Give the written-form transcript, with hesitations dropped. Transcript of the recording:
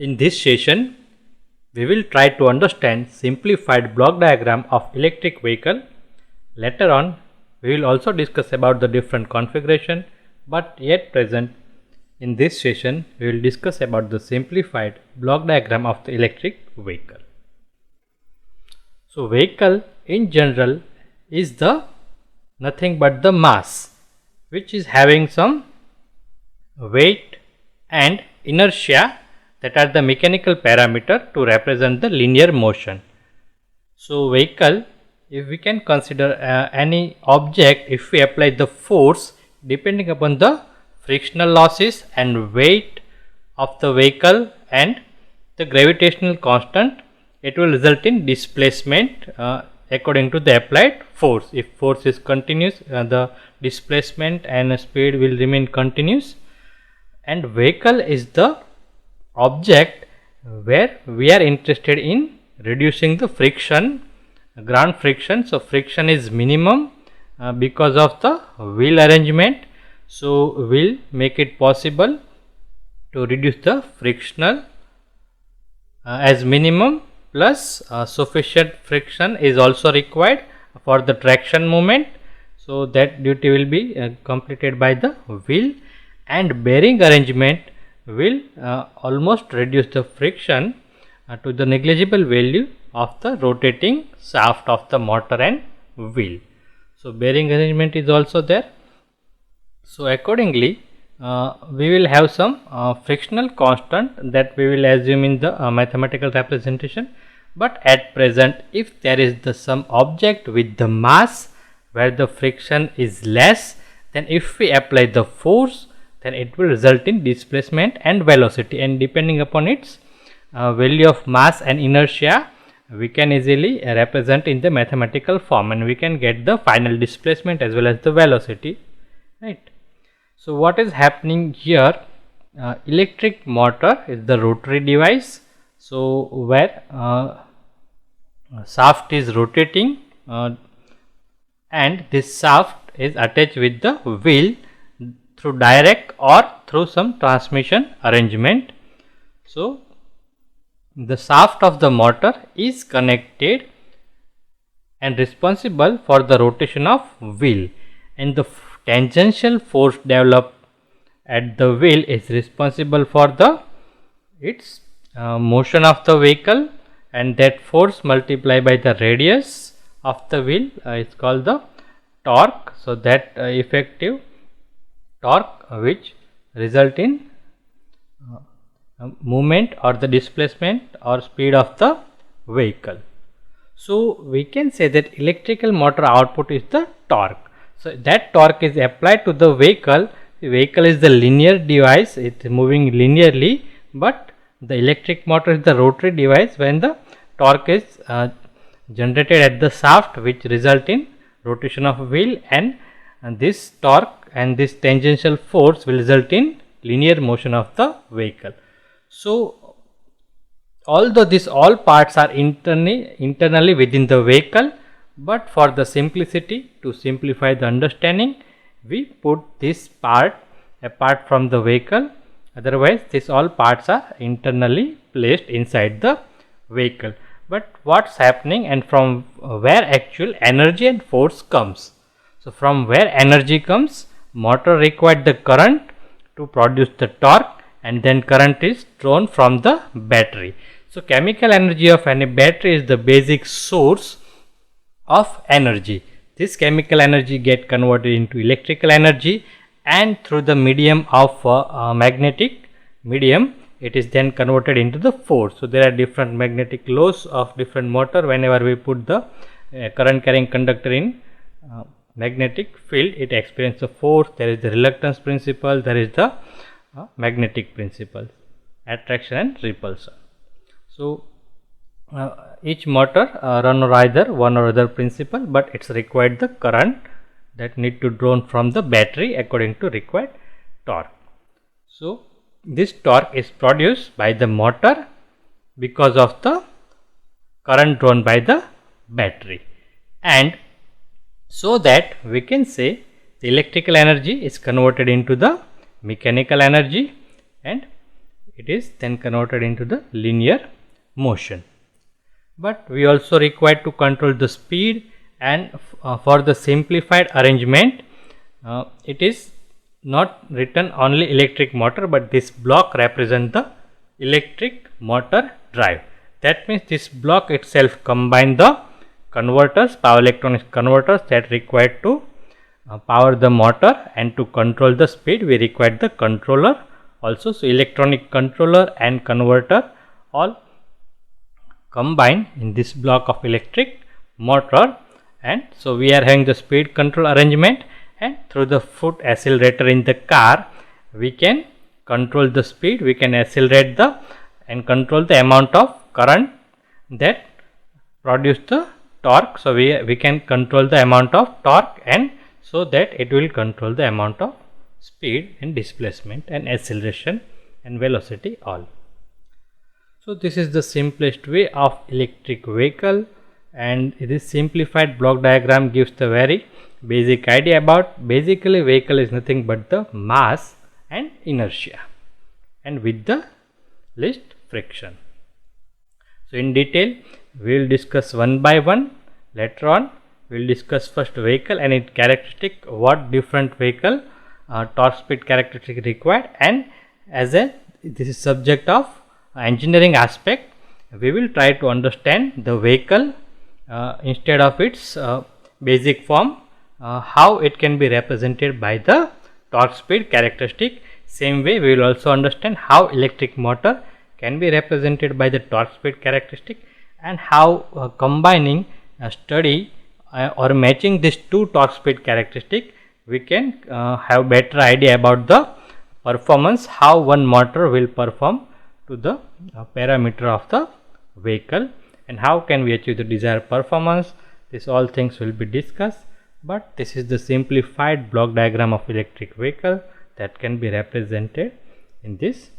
In this session, we will try to understand simplified block diagram of electric vehicle. Later on, we will also discuss about the different configuration, but yet present in this session, we will discuss about the simplified block diagram of the electric vehicle. So, vehicle in general is the nothing but the mass, which is having some weight and inertia, that are the mechanical parameter to represent the linear motion. So, vehicle, if we can consider any object, if we apply the force depending upon the frictional losses and weight of the vehicle and the gravitational constant, it will result in displacement according to the applied force. If force is continuous, the displacement and speed will remain continuous. And vehicle is the object where we are interested in reducing the friction, ground friction. So, friction is minimum because of the wheel arrangement. So, will make it possible to reduce the frictional as minimum, plus sufficient friction is also required for the traction moment. So, that duty will be completed by the wheel, and bearing arrangement will almost reduce the friction to the negligible value of the rotating shaft of the motor and wheel. So, bearing arrangement is also there. So, accordingly, we will have some frictional constant that we will assume in the mathematical representation. But at present, if there is some object with the mass where the friction is less, then if we apply the force, then it will result in displacement and velocity, and depending upon its value of mass and inertia, we can easily represent in the mathematical form, and we can get the final displacement as well as the velocity, right. So, what is happening here? Electric motor is the rotary device. So, where shaft is rotating and this shaft is attached with the wheel through direct or through some transmission arrangement. So, the shaft of the motor is connected and responsible for the rotation of wheel, and the tangential force developed at the wheel is responsible for the its motion of the vehicle, and that force multiplied by the radius of the wheel is called the torque. So, that effective torque which result in movement or the displacement or speed of the vehicle. So, we can say that electrical motor output is the torque. So, that torque is applied to the vehicle. The vehicle is the linear device, it is moving linearly, but the electric motor is the rotary device when the torque is generated at the shaft, which result in rotation of wheel, and this torque and this tangential force will result in linear motion of the vehicle. So, although these all parts are internally within the vehicle, but for the simplicity, to simplify the understanding, we put this part apart from the vehicle. Otherwise, these all parts are internally placed inside the vehicle. But what's happening, and from where actual energy and force comes? So, from where energy comes, motor required the current to produce the torque, and then current is drawn from the battery. So, chemical energy of any battery is the basic source of energy. This chemical energy get converted into electrical energy, and through the medium of magnetic medium, it is then converted into the force. So, there are different magnetic laws of different motor. Whenever we put the current carrying conductor in magnetic field, it experiences a force. There is the reluctance principle, there is the magnetic principle, attraction and repulsion. So, each motor run on either one or other principle, but it's required the current that need to drawn from the battery according to required torque. So, this torque is produced by the motor because of the current drawn by the battery, and so that we can say the electrical energy is converted into the mechanical energy, and it is then converted into the linear motion. But we also require to control the speed, and for the simplified arrangement it is not written only electric motor, but this block represents the electric motor drive. That means this block itself combine the converters, power electronics converters that required to power the motor, and to control the speed we require the controller also. So electronic controller and converter all combined in this block of electric motor. And so we are having the speed control arrangement, and through the foot accelerator in the car we can control the speed, we can accelerate the and control the amount of current that produce the torque. So we can control the amount of torque, and so that it will control the amount of speed and displacement and acceleration and velocity all. So this is the simplest way of electric vehicle, and this simplified block diagram gives the very basic idea about basically vehicle is nothing but the mass and inertia, and with the least friction. So in detail we will discuss one by one. Later on we will discuss first vehicle and its characteristic, what different vehicle torque speed characteristic required, and as a this is subject of engineering aspect, we will try to understand the vehicle instead of its basic form, how it can be represented by the torque speed characteristic. Same way we will also understand how electric motor can be represented by the torque speed characteristic, and how combining study or matching these two torque speed characteristic we can have better idea about the performance, how one motor will perform to the parameter of the vehicle, and how can we achieve the desired performance. This all things will be discussed, but this is the simplified block diagram of electric vehicle that can be represented in this